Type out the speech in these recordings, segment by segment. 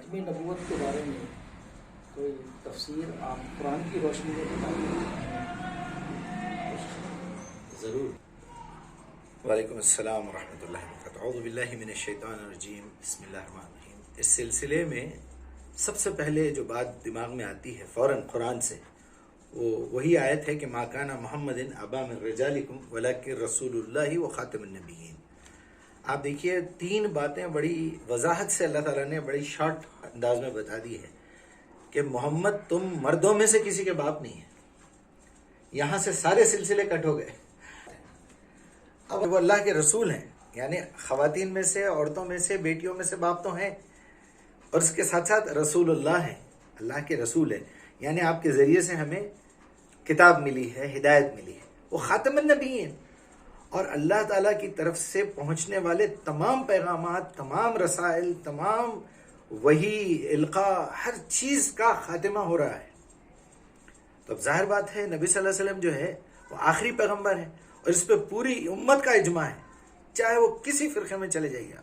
ختم نبوت کے بارے میں کوئی تفسیر آپ قرآن کی روشنی میں بتائیں؟ ضرور. وعلیکم السلام ورحمۃ اللہ وبرکاتہ. اعوذ باللہ من الشیطان الرجیم. بسم اللہ الرحمن الرحیم. اس سلسلے میں سب سے پہلے جو بات دماغ میں آتی ہے فوراً قرآن سے، وہ وہی آیت ہے کہ ما کان محمد ابا من رجالکم ولکن رسول اللہ و خاتم النبیین. آپ دیکھیے تین باتیں بڑی وضاحت سے اللہ تعالیٰ نے بڑی شارٹ انداز میں بتا دی ہے کہ محمد تم مردوں میں سے کسی کے باپ نہیں ہیں. یہاں سے سارے سلسلے کٹ ہو گئے. اب وہ اللہ کے رسول ہیں، یعنی خواتین میں سے، عورتوں میں سے، بیٹیوں میں سے باپ تو ہیں، اور اس کے ساتھ ساتھ رسول اللہ ہیں، اللہ کے رسول ہیں، یعنی آپ کے ذریعے سے ہمیں کتاب ملی ہے، ہدایت ملی ہے. وہ خاتم النبی ہیں، اور اللہ تعالیٰ کی طرف سے پہنچنے والے تمام پیغامات، تمام رسائل، تمام وحی، القاء، ہر چیز کا خاتمہ ہو رہا ہے. تو اب ظاہر بات ہے نبی صلی اللہ علیہ وسلم جو ہے وہ آخری پیغمبر ہے، اور اس پہ پوری امت کا اجماع ہے. چاہے وہ کسی فرقے میں چلے جائیے،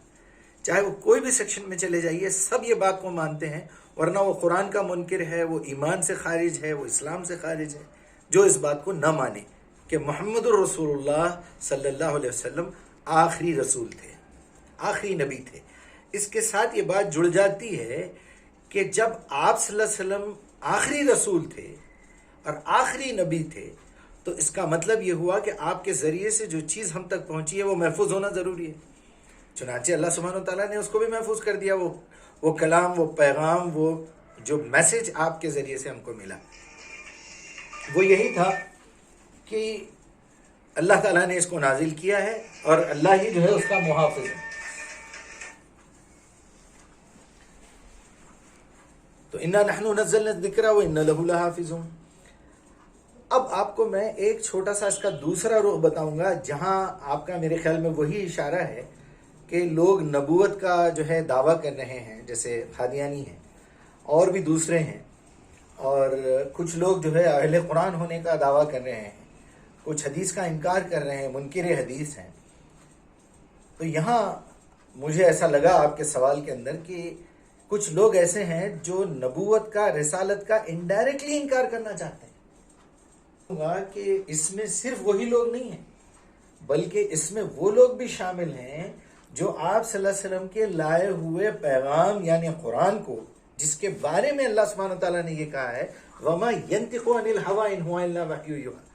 چاہے وہ کوئی بھی سیکشن میں چلے جائیے، سب یہ بات کو مانتے ہیں. ورنہ وہ قرآن کا منکر ہے، وہ ایمان سے خارج ہے، وہ اسلام سے خارج ہے جو اس بات کو نہ مانے کہ محمد الرسول اللہ صلی اللہ علیہ وسلم آخری رسول تھے، آخری نبی تھے. اس کے ساتھ یہ بات جڑ جاتی ہے کہ جب آپ صلی اللہ علیہ وسلم آخری رسول تھے اور آخری نبی تھے، تو اس کا مطلب یہ ہوا کہ آپ کے ذریعے سے جو چیز ہم تک پہنچی ہے وہ محفوظ ہونا ضروری ہے. چنانچہ اللہ سبحانہ و تعالیٰ نے اس کو بھی محفوظ کر دیا. وہ کلام، وہ پیغام، وہ جو میسج آپ کے ذریعے سے ہم کو ملا، وہ یہی تھا کہ اللہ تعالیٰ نے اس کو نازل کیا ہے، اور اللہ ہی جو ہے اس کا محافظ ہے. تو انا نحن نزلنا الذکر وانا لہ لحافظون. اب آپ کو میں ایک چھوٹا سا اس کا دوسرا رخ بتاؤں گا، جہاں آپ کا میرے خیال میں وہی اشارہ ہے کہ لوگ نبوت کا جو ہے دعویٰ کر رہے ہیں، جیسے قادیانی ہیں اور بھی دوسرے ہیں، اور کچھ لوگ جو ہے اہل قرآن ہونے کا دعویٰ کر رہے ہیں، کچھ حدیث کا انکار کر رہے ہیں، منکر حدیث ہیں. تو یہاں مجھے ایسا لگا آپ کے سوال کے اندر کہ کچھ لوگ ایسے ہیں جو نبوت کا، رسالت کا انڈائریکٹلی انکار کرنا چاہتے ہیں. کہ اس میں صرف وہی لوگ نہیں ہیں، بلکہ اس میں وہ لوگ بھی شامل ہیں جو آپ صلی اللہ علیہ وسلم کے لائے ہوئے پیغام یعنی قرآن کو، جس کے بارے میں اللہ سبحانہ وتعالیٰ نے یہ کہا ہے وَمَا يَنْتِقُ عَنِ الْهَوَىٰ إِنْ هُوَ إِلَّا وَحْيٌ يُوحَىٰ،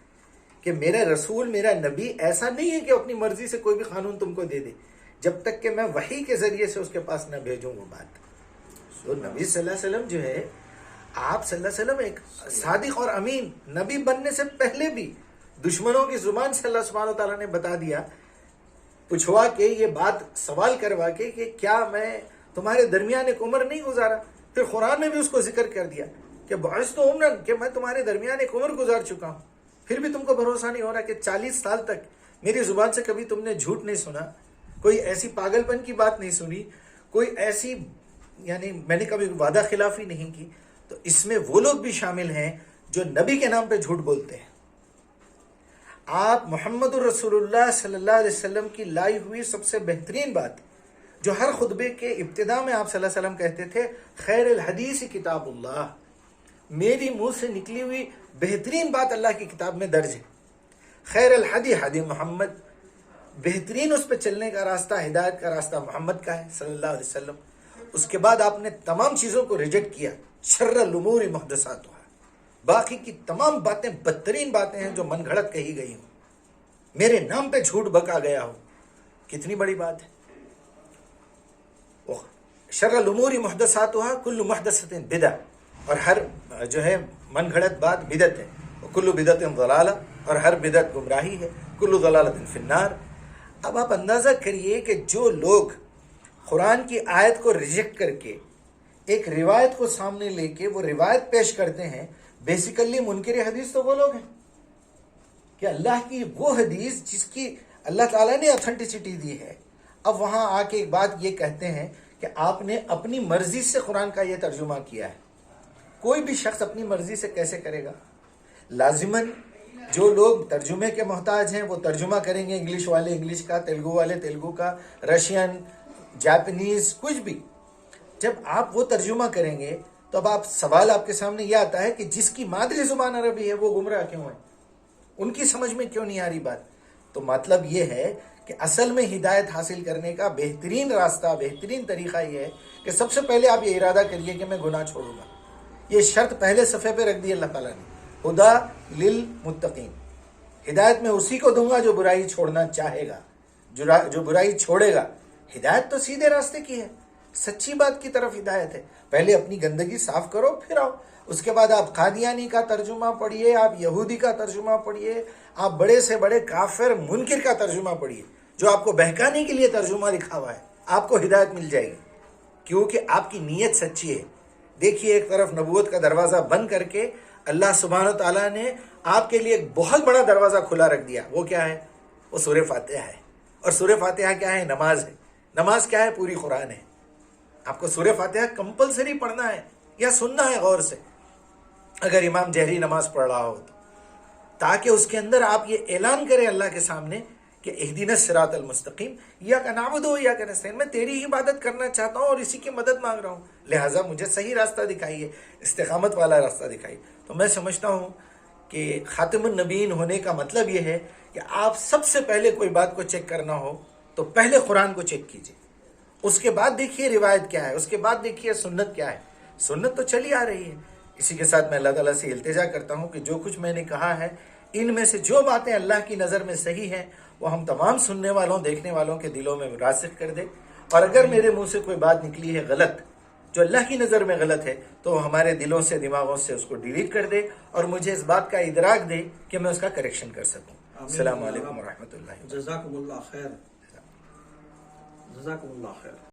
کہ میرا رسول، میرا نبی ایسا نہیں ہے کہ اپنی مرضی سے کوئی بھی قانون تم کو دے دے جب تک کہ میں وحی کے ذریعے سے اس کے پاس نہ بھیجوں وہ بات. تو نبی صلی اللہ علیہ وسلم جو ہے، آپ صلی اللہ علیہ وسلم ایک صادق اور امین، نبی بننے سے پہلے بھی دشمنوں کی زبان سے اللہ سبحانہ وتعالیٰ نے بتا دیا، پوچھوا کے یہ بات سوال کروا کے کہ کیا میں تمہارے درمیان ایک عمر نہیں گزارا. پھر قرآن میں بھی اس کو ذکر کر دیا کہ بعثت عمرا، کہ میں تمہارے درمیان ایک عمر گزار چکا ہوں. پھر بھی تم کو بھروسہ نہیں ہو رہا کہ 40 سال تک میری زبان سے کبھی تم نے جھوٹ نہیں سنا، کوئی ایسی پاگل پن کی بات نہیں سنی، کوئی ایسی یعنی میں نے کبھی وعدہ خلافی نہیں کی. تو اس میں وہ لوگ بھی شامل ہیں جو نبی کے نام پہ جھوٹ بولتے ہیں. آپ محمد الرسول اللہ صلی اللہ علیہ وسلم کی لائی ہوئی سب سے بہترین بات، جو ہر خطبے کے ابتدا میں آپ صلی اللہ علیہ وسلم کہتے تھے، خیر الحدیث کتاب اللہ، میری منہ سے نکلی ہوئی بہترین بات اللہ کی کتاب میں درج ہے. خیر الحدی حدی محمد، بہترین اس پہ چلنے کا راستہ، ہدایت کا راستہ محمد کا ہے صلی اللہ علیہ وسلم. اس کے بعد آپ نے تمام چیزوں کو ریجیکٹ کیا، شر الامور محدثاتها، باقی کی تمام باتیں بدترین باتیں ہیں جو من گھڑت کہی گئی ہوں، میرے نام پہ جھوٹ بکا گیا ہو. کتنی بڑی بات ہے. شر الامور محدثاتها کل محدثۃ بدعہ، اور ہر جو ہے من گھڑت بات بدعت ہے. کل بدعت ضلالہ، اور ہر بدعت گمراہی ہے. کل ضلالۃ فی النار. اب آپ اندازہ کریے کہ جو لوگ قرآن کی آیت کو ریجیکٹ کر کے ایک روایت کو سامنے لے کے وہ روایت پیش کرتے ہیں، بیسیکلی منکر حدیث تو وہ لوگ ہیں کہ اللہ کی وہ حدیث جس کی اللہ تعالیٰ نے اتھینٹسٹی دی ہے، اب وہاں آ کے ایک بات یہ کہتے ہیں کہ آپ نے اپنی مرضی سے قرآن کا یہ ترجمہ کیا ہے. کوئی بھی شخص اپنی مرضی سے کیسے کرے گا؟ لازماً جو لوگ ترجمے کے محتاج ہیں وہ ترجمہ کریں گے، انگلش والے انگلش کا، تیلگو والے تیلگو کا، رشین، جاپنیز، کچھ بھی. جب آپ وہ ترجمہ کریں گے تو اب سوال آپ کے سامنے یہ آتا ہے کہ جس کی مادری زبان عربی ہے وہ گمراہ کیوں ہے، ان کی سمجھ میں کیوں نہیں آ رہی بات؟ تو مطلب یہ ہے کہ اصل میں ہدایت حاصل کرنے کا بہترین راستہ، بہترین طریقہ یہ ہے کہ سب سے پہلے آپ یہ ارادہ کریے کہ میں گناہ چھوڑوں گا. یہ شرط پہلے صفحے پہ رکھ دی اللہ تعالیٰ نے، ہدا للمتقین، ہدایت میں اسی کو دوں گا جو برائی چھوڑنا چاہے گا، جو برائی چھوڑے گا. ہدایت تو سیدھے راستے کی ہے، سچی بات کی طرف ہدایت ہے. پہلے اپنی گندگی صاف کرو پھر آؤ. اس کے بعد آپ قادیانی کا ترجمہ پڑھیے، آپ یہودی کا ترجمہ پڑھیے، آپ بڑے سے بڑے کافر منکر کا ترجمہ پڑھیے، جو آپ کو بہکانے کے لیے ترجمہ لکھا ہوا ہے. آپ کو ہدایت مل جائے گی کیونکہ آپ کی نیت سچی ہے. دیکھیے ایک طرف نبوت کا دروازہ بند کر کے اللہ سبحانہ تعالیٰ نے آپ کے لیے ایک بہت بڑا دروازہ کھلا رکھ دیا. وہ کیا ہے؟ وہ سورہ فاتحہ ہے. اور سورہ فاتحہ کیا ہے؟ نماز ہے. نماز کیا ہے؟ پوری قرآن ہے. آپ کو سورہ فاتحہ کمپلسری پڑھنا ہے یا سننا ہے غور سے، اگر امام جہری نماز پڑھ رہا ہو تو، تاکہ اس کے اندر آپ یہ اعلان کریں اللہ کے سامنے کہ اہدنا الصراط المستقیم، ایاک نعبد و ایاک نستعین، میں تیری ہی عبادت کرنا چاہتا ہوں اور اسی کی مدد مانگ رہا ہوں، لہٰذا مجھے صحیح راستہ دکھائیے، استقامت والا راستہ دکھائیے. تو میں سمجھتا ہوں کہ خاتم النبیین ہونے کا مطلب یہ ہے کہ آپ سب سے پہلے کوئی بات کو چیک کرنا ہو تو پہلے قرآن کو چیک کیجیے، اس کے بعد دیکھیے روایت کیا ہے، اس کے بعد دیکھیے سنت کیا ہے. سنت تو چلی آ رہی ہے. اسی کے ساتھ میں اللہ تعالیٰ سے التجا کرتا ہوں کہ جو کچھ میں نے کہا ہے ان میں سے جو باتیں اللہ کی نظر میں صحیح ہیں وہ ہم تمام سننے والوں، دیکھنے والوں کے دلوں میں راسخ کر دے. اور اگر میرے منہ سے کوئی بات نکلی ہے غلط، جو اللہ کی نظر میں غلط ہے، تو وہ ہمارے دلوں سے، دماغوں سے اس کو ڈیلیٹ کر دے اور مجھے اس بات کا ادراک دے کہ میں اس کا کریکشن کر سکوں. السلام علیکم ورحمۃ اللہ. جزاکم اللہ خیر. جزاکم اللہ خیر.